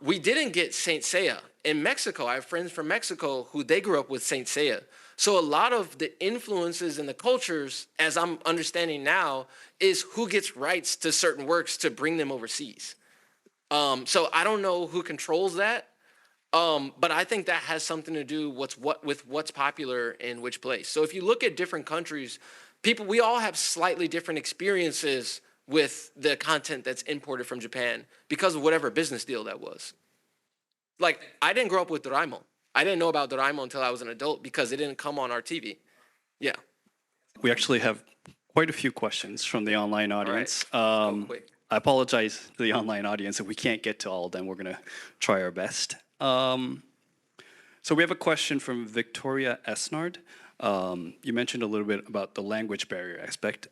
We didn't get Saint Seiya. In Mexico, I have friends from Mexico who they grew up with Saint Seiya. So a lot of the influences in the cultures, as I'm understanding now, is who gets rights to certain works to bring them overseas. So I don't know who controls that, but I think that has something to do with what's popular in which place. So if you look at different countries, we all have slightly different experiences with the content that's imported from Japan because of whatever business deal that was. Like, I didn't grow up with Doraemon. I didn't know about Doraemon until I was an adult because it didn't come on our TV. Yeah. We actually have quite a few questions from the online audience. Quick. I apologize to the online audience if we can't get to all of them. We're going to try our best. So we have a question from Victoria Esnard. You mentioned a little bit about the language barrier aspect.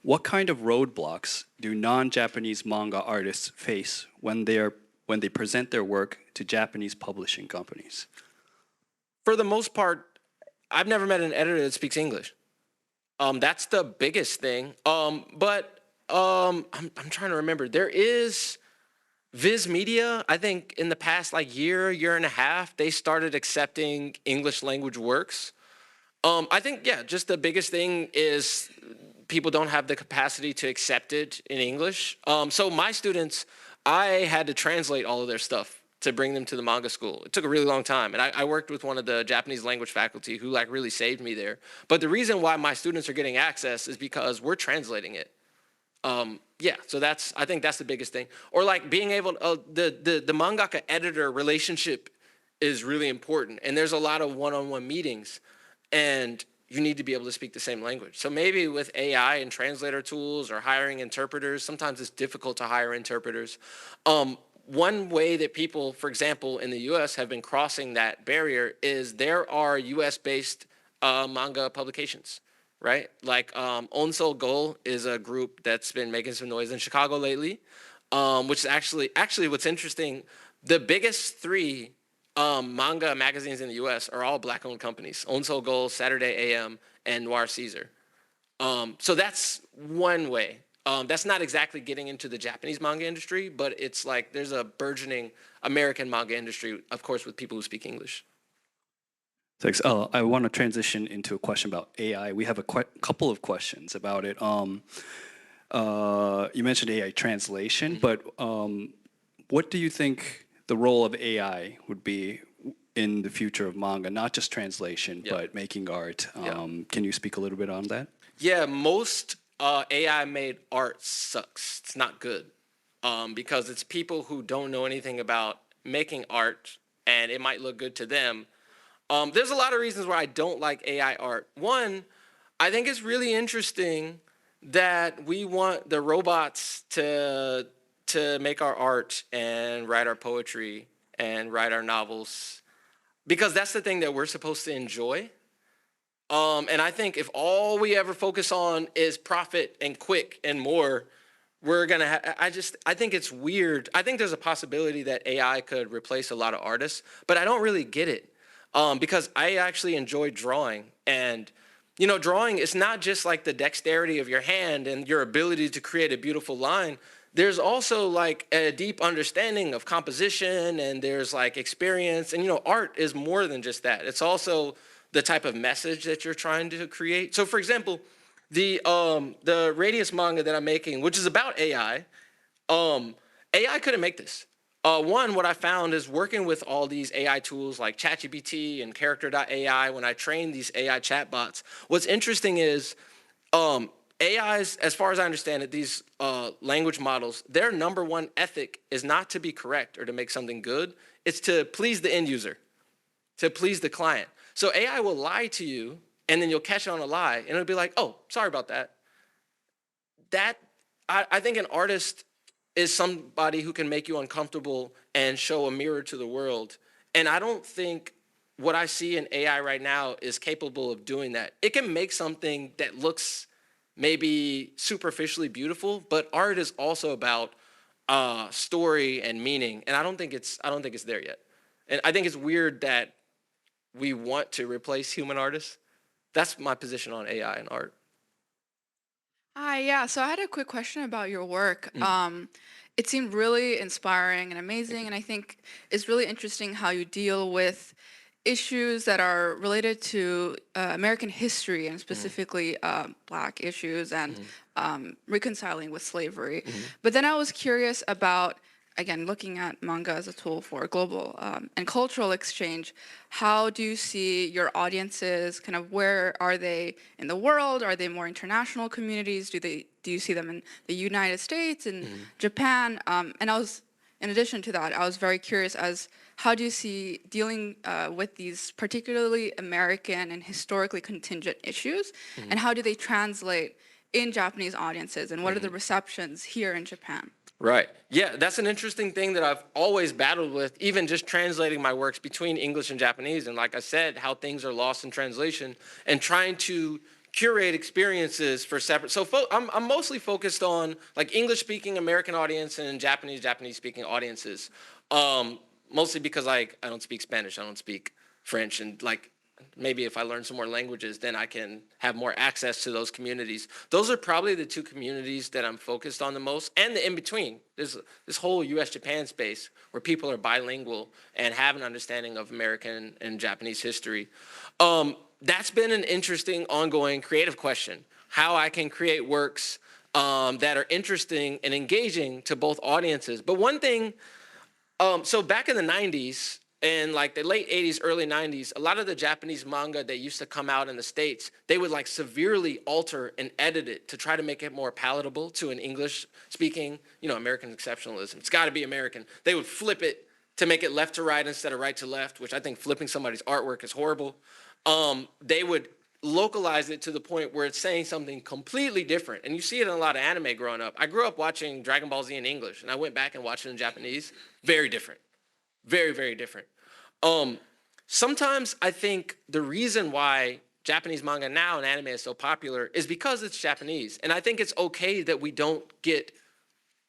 What kind of roadblocks do non-Japanese manga artists face when they present their work to Japanese publishing companies? For the most part, I've never met an editor that speaks English. That's the biggest thing. But I'm trying to remember. There is Viz Media. I think in the past year and a half, they started accepting English language works. I think, just the biggest thing is people don't have the capacity to accept it in English. So my students, I had to translate all of their stuff to bring them to the manga school. It took a really long time. And I worked with one of the Japanese language faculty who really saved me there. But the reason why my students are getting access is because we're translating it. So I think that's the biggest thing. Or being able to, the mangaka editor relationship is really important. And there's a lot of one-on-one meetings and you need to be able to speak the same language. So maybe with AI and translator tools or hiring interpreters, sometimes it's difficult to hire interpreters. One way that people, for example, in the US have been crossing that barrier is there are US-based manga publications, right? Onsol Go is a group that's been making some noise in Chicago lately, which is actually what's interesting, the biggest three manga magazines in the US are all Black-owned companies, Onsol Go, Saturday AM, and Noir Caesar. So that's one way. That's not exactly getting into the Japanese manga industry, but it's there's a burgeoning American manga industry, of course, with people who speak English. Thanks. I want to transition into a question about AI. We have a couple of questions about it. You mentioned AI translation, but what do you think the role of AI would be in the future of manga? Not just translation, but making art. Can you speak a little bit on that? Yeah, most AI-made art sucks. It's not good because it's people who don't know anything about making art, and it might look good to them. There's a lot of reasons why I don't like AI art. One, I think it's really interesting that we want the robots to make our art and write our poetry and write our novels because that's the thing that we're supposed to enjoy. And I think if all we ever focus on is profit and quick and more, we're going to I think it's weird. I think there's a possibility that AI could replace a lot of artists, but I don't really get it because I actually enjoy drawing. And, drawing is not just the dexterity of your hand and your ability to create a beautiful line. There's also a deep understanding of composition and there's experience. And, art is more than just that. It's also the type of message that you're trying to create. So, for example, the Radius manga that I'm making, which is about AI, AI couldn't make this. One, what I found is working with all these AI tools like ChatGPT and Character.ai, when I train these AI chatbots, what's interesting is AIs, as far as I understand it, these language models, their number one ethic is not to be correct or to make something good. It's to please the end user, to please the client. So AI will lie to you, and then you'll catch it on a lie, and it'll be like, oh, sorry about that. I think an artist is somebody who can make you uncomfortable and show a mirror to the world. And I don't think what I see in AI right now is capable of doing that. It can make something that looks maybe superficially beautiful, but art is also about story and meaning, and I don't think it's there yet. And I think it's weird that we want to replace human artists. That's my position on AI and art. Hi, yeah. So I had a quick question about your work. It seemed really inspiring and amazing, and I think it's really interesting how you deal with issues that are related to American history and specifically Black issues and reconciling with slavery. But then I was curious about, again, looking at manga as a tool for global and cultural exchange. How do you see your audiences? Kind of where are they in the world? Are they more international communities? Do you see them in the United States and Japan? And in addition to that, I was very curious as how do you see dealing with these particularly American and historically contingent issues, and how do they translate in Japanese audiences, and what are the receptions here in Japan? Right. Yeah, that's an interesting thing that I've always battled with, even just translating my works between English and Japanese. And like I said, how things are lost in translation and trying to curate experiences for separate. So I'm mostly focused on like English speaking American audience and Japanese speaking audiences. Mostly because I don't speak Spanish, I don't speak French, and like maybe if I learn some more languages, then I can have more access to those communities. Those are probably the two communities that I'm focused on the most, and the in-between. There's this whole US-Japan space where people are bilingual and have an understanding of American and Japanese history. That's been an interesting, ongoing creative question, how I can create works that are interesting and engaging to both audiences. But one thing, so back in the 90s, in like the late 80s, early 90s, a lot of the Japanese manga that used to come out in the States, they would like severely alter and edit it to try to make it more palatable to an English speaking, American exceptionalism. It's got to be American. They would flip it to make it left to right instead of right to left, which I think flipping somebody's artwork is horrible. They would localize it to the point where it's saying something completely different. And you see it in a lot of anime growing up. I grew up watching Dragon Ball Z in English, and I went back and watched it in Japanese. Very different. Very, very different. Sometimes I think the reason why Japanese manga now and anime is so popular is because it's Japanese. And I think it's okay that we don't get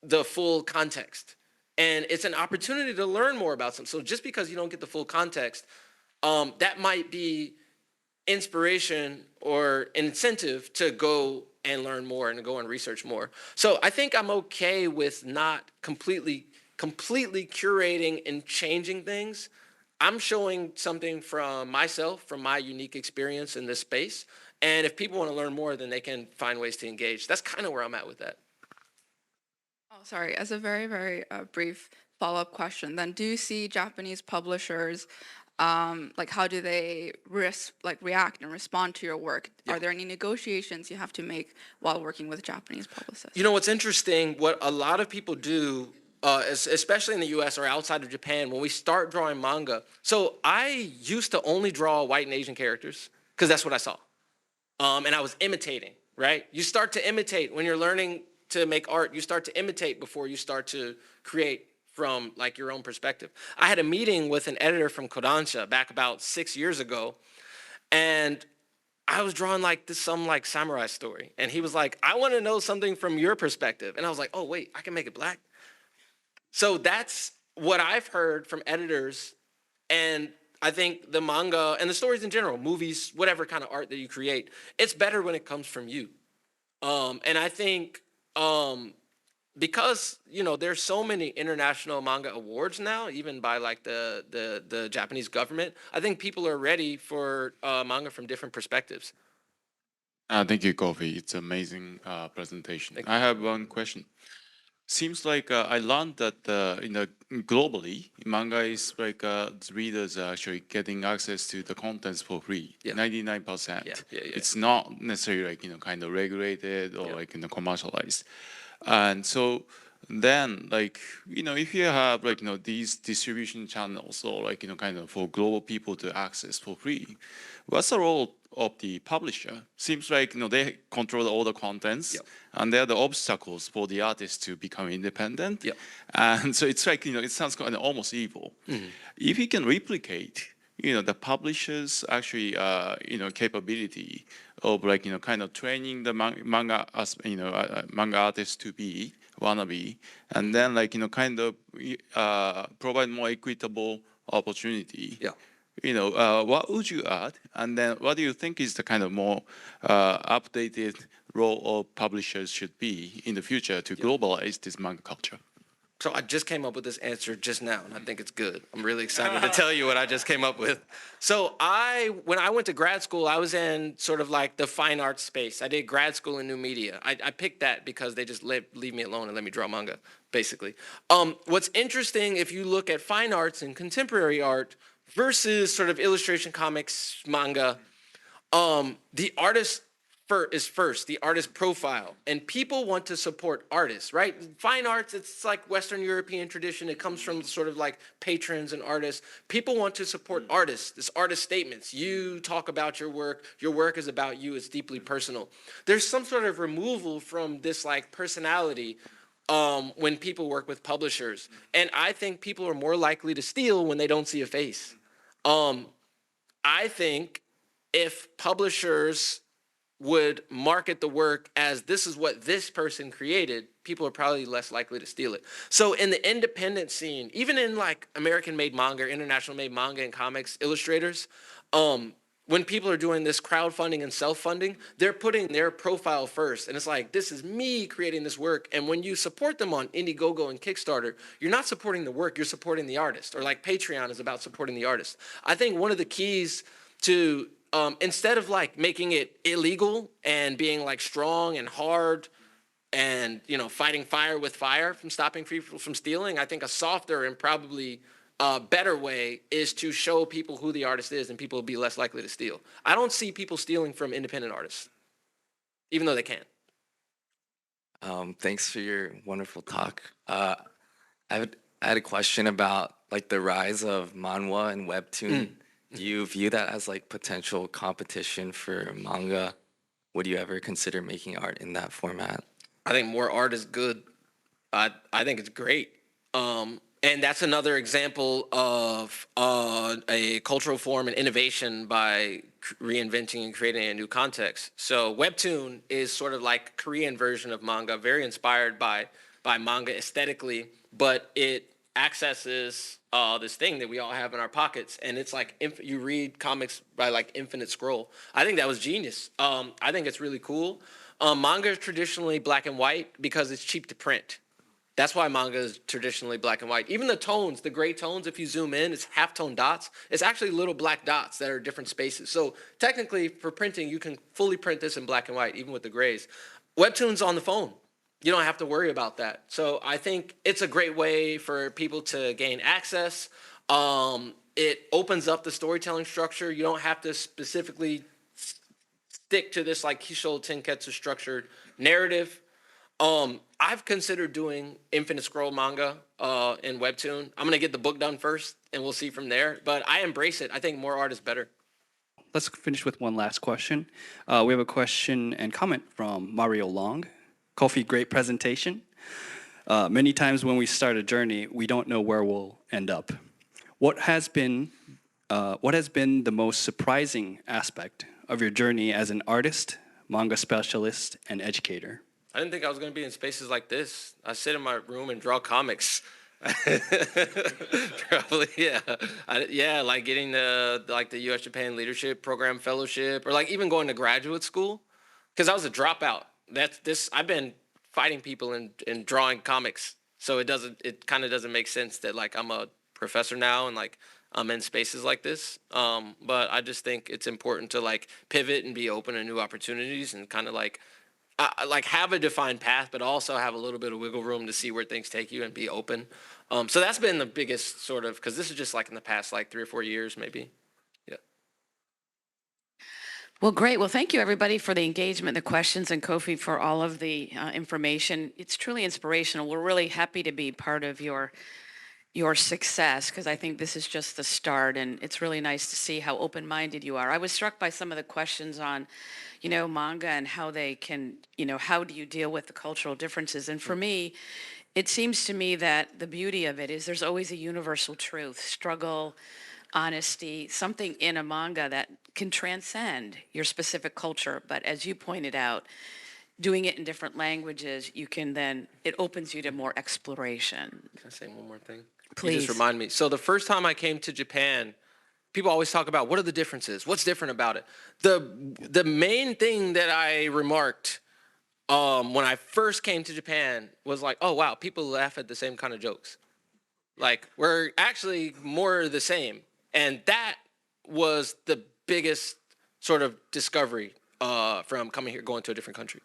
the full context. And it's an opportunity to learn more about something. So just because you don't get the full context, that might be inspiration or an incentive to go and learn more and go and research more. So I think I'm okay with not completely curating and changing things. I'm showing something from myself, from my unique experience in this space. And if people want to learn more, then they can find ways to engage. That's kind of where I'm at with that. Oh, sorry. As a very, very brief follow-up question, then do you see Japanese publishers, like how do they react and respond to your work? Yeah. Are there any negotiations you have to make while working with Japanese publicists? What's interesting, what a lot of people do, especially in the US or outside of Japan, when we start drawing manga. So I used to only draw white and Asian characters because that's what I saw. And I was imitating, right? You start to imitate when you're learning to make art. You start to imitate before you start to create from like your own perspective. I had a meeting with an editor from Kodansha back about 6 years ago, and I was drawing like some like samurai story. And he was like, I want to know something from your perspective. And I was like, oh, wait, I can make it black. So that's what I've heard from editors, and I think the manga and the stories in general, movies, whatever kind of art that you create, it's better when it comes from you. And I think because there's so many international manga awards now, even by like the Japanese government, I think people are ready for manga from different perspectives. Thank you, Kofi. It's an amazing presentation. I have one question. Seems like I learned that globally, manga is like the readers are actually getting access to the contents for free. 99%. Yeah. It's not necessarily like kind of regulated or like commercialized. And so then like if you have like these distribution channels or like kind of for global people to access for free, what's the role of the publisher? Seems like they control all the contents, and they're the obstacles for the artist to become independent. And so it's like it sounds kind of almost evil. If you can replicate the publisher's actually capability of like kind of training the manga as manga artists to be wannabe, and then like kind of provide more equitable opportunity. Yeah. What would you add? And then what do you think is the kind of more updated role of publishers should be in the future to globalize this manga culture? So I just came up with this answer just now, and I think it's good. I'm really excited to tell you what I just came up with. So when I went to grad school, I was in sort of like the fine arts space. I did grad school in new media. I picked that because they just leave me alone and let me draw manga, basically. What's interesting, if you look at fine arts and contemporary art versus sort of illustration comics, manga, the artist is first, the artist profile. And people want to support artists, right? Fine arts, it's like Western European tradition. It comes from sort of like patrons and artists. People want to support artists, this artist statements. You talk about your work is about you, it's deeply personal. There's some sort of removal from this like personality when people work with publishers. And I think people are more likely to steal when they don't see a face. I think if publishers would market the work as this is what this person created, people are probably less likely to steal it. So in the independent scene, even in like American-made manga, international-made manga and comics illustrators, when people are doing this crowdfunding and self-funding, they're putting their profile first. And it's like, this is me creating this work. And when you support them on Indiegogo and Kickstarter, you're not supporting the work, you're supporting the artist. Or like Patreon is about supporting the artist. I think one of the keys to instead of like making it illegal and being like strong and hard and fighting fire with fire from stopping people from stealing, I think a softer and probably better way is to show people who the artist is, and people will be less likely to steal. I don't see people stealing from independent artists, even though they can. Thanks for your wonderful talk. I had a question about like the rise of manhwa and webtoon. Do you view that as like potential competition for manga? Would you ever consider making art in that format? I think more art is good. I think it's great. And that's another example of a cultural form and innovation by reinventing and creating a new context. So webtoon is sort of like Korean version of manga, very inspired by manga aesthetically, but it accesses this thing that we all have in our pockets, and it's like you read comics by like infinite scroll. I think that was genius. I think it's really cool. Manga is traditionally black and white because it's cheap to print. That's why manga is traditionally black and white. Even the tones, the gray tones, if you zoom in, it's halftone dots. It's actually little black dots that are different spaces. So technically, for printing, you can fully print this in black and white, even with the grays. Webtoon's on the phone. You don't have to worry about that. So I think it's a great way for people to gain access. It opens up the storytelling structure. You don't have to specifically stick to this like Kisho Tenketsu structured narrative. I've considered doing infinite scroll manga in webtoon. I'm gonna get the book done first, and we'll see from there. But I embrace it. I think more art is better. Let's finish with one last question. We have a question and comment from Mario Long. Kofi, great presentation. Many times when we start a journey, we don't know where we'll end up. What has been the most surprising aspect of your journey as an artist, manga specialist, and educator? I didn't think I was going to be in spaces like this. I sit in my room and draw comics. Probably, yeah. Like getting the U.S. Japan Leadership Program Fellowship, or like even going to graduate school, because I was a dropout. I've been fighting people and drawing comics, so it kind of doesn't make sense that like I'm a professor now and like I'm in spaces like this. But I just think it's important to like pivot and be open to new opportunities and kind of like have a defined path, but also have a little bit of wiggle room to see where things take you and be open. So that's been the biggest sort of, because this is just like in the past like 3 or 4 years maybe. Yeah. Well, great. Well, thank you, everybody, for the engagement, the questions, and Kofi for all of the information. It's truly inspirational. We're really happy to be part of your success, because I think this is just the start, and it's really nice to see how open-minded you are. I was struck by some of the questions on, manga and how they can, how do you deal with the cultural differences? And for me, it seems to me that the beauty of it is there's always a universal truth, struggle, honesty, something in a manga that can transcend your specific culture. But as you pointed out, doing it in different languages, you can then, it opens you to more exploration. Can I say one more thing? Please. You just remind me. So the first time I came to Japan, people always talk about what are the differences? What's different about it? The main thing that I remarked when I first came to Japan was like, oh wow, people laugh at the same kind of jokes. Like we're actually more the same, and that was the biggest sort of discovery from coming here, going to a different country.